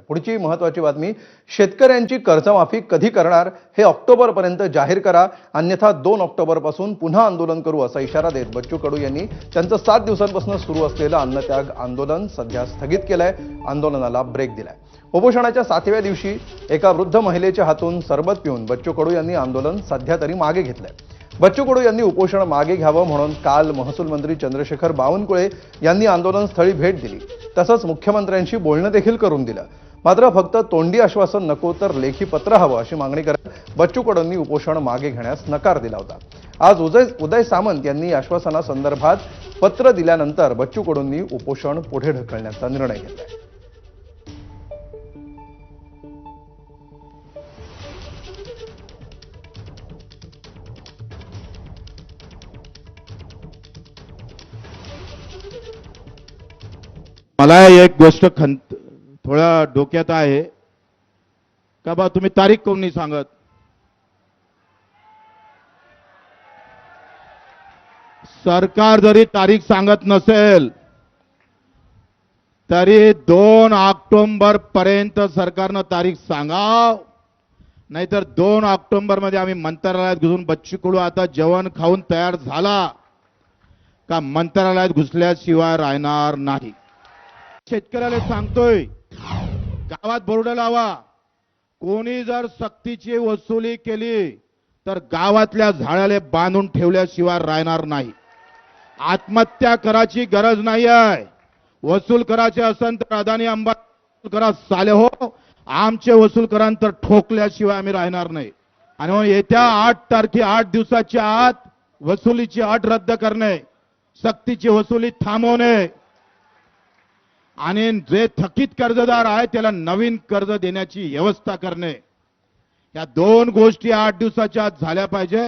पुढची महत्त्वाची बातमी, शेतकऱ्यांची कर्जमाफी कधी करणार हे ऑक्टोबरपर्यंत जाहीर करा, अन्यथा 2 ऑक्टोबरपासून पुन्हा आंदोलन करू असा इशारा देत बच्चू कडू यांनी त्यांचं 7 दिवसांपासून सुरू असलेलं अन्नत्याग आंदोलन सध्या स्थगित केलंय. आंदोलनाला ब्रेक दिलाय. उपोषणाच्या 7व्या दिवशी एका वृद्ध महिलेच्या हातून सरबत पिऊन बच्चू कडू यांनी आंदोलन सध्या तरी मागे घेतलंय. बच्चू कडू यांनी उपोषण मागे घ्यावं म्हणून काल महसूल मंत्री चंद्रशेखर बावनकुळे यांनी आंदोलनस्थळी भेट दिली. तसंच मुख्यमंत्र्यांशी बोलणं देखील करून दिलं. मात्र फक्त तोंडी आश्वासन नको तर लेखी पत्र हवं अशी मागणी करत बच्चू कडूंनी उपोषण मागे घेण्यास नकार दिला होता. आज उदय सामंत यांनी आश्वासनासंदर्भात पत्र दिल्यानंतर बच्चू कडूंनी उपोषण पुढे ढकलण्याचा निर्णय घेतलाय. मला एक गोष्ट थोडा डोक्यात आहे का बा तुम्ही तारीख कोण नाही सांगत. सरकार जरी तारीख सांगत नसेल तरी 2 ऑक्टोबर पर्यंत सरकारनं तारीख सांगाव, नाहीतर 2 ऑक्टोबर मध्ये आम्ही मंत्रालयात घुसून बच्चू कडू आता जेवण खाऊन तयार झाला का मंत्रालयात घुसल्याशिवाय राहणार नाही. शेतकऱ्याला सांगतोय, गावात बोर्ड लावा. कोणी जर सक्तीची वसुली केली तर गावातल्या झाडाला बांधून ठेवल्याशिवाय राहणार नाही. आत्महत्या करायची गरज नाही आहे. वसूल करायचे असेल तर अदानी अंबानी करा साले हो, आमचे वसूल करांतर ठोकल्याशिवाय आम्ही राहणार नाही. आणि येत्या 8 दिवसाच्या आत वसुलीची अट रद्द करणे, सक्तीची वसुली थांबवणे आणि जे थकीत कर्जदार आहे त्याला नवीन कर्ज देण्याची व्यवस्था करणे, या 2 गोष्टी 8 दिवसाच्या आत झाल्या पाहिजे.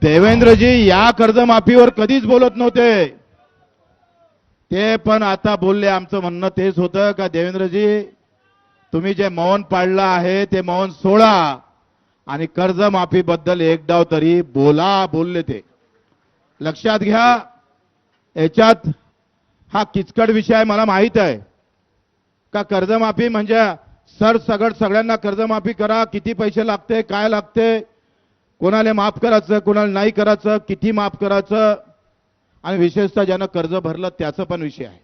देवेंद्रजी या कर्जमाफीवर कधीच बोलत नव्हते, ते पण आता बोलले. आमचं म्हणणं तेच होतं का देवेंद्रजी तुम्ही जे मौन पाळलं आहे ते मौन सोडा आणि कर्जमाफीबद्दल एक डाव तरी बोलले. ते लक्षात घ्या. याच्यात हा किचकट विषय मला माहित आहे का कर्जमाफी म्हणजे सरसगट सगळ्यांना कर्जमाफी करा, किती पैसे लागते, काय लागते, कोणाला माफ करायचं, कोणाला नाही करायचं, किती माफ करायचं आणि विशेषतः ज्यानं कर्ज भरलं त्याचा पण विषय आहे.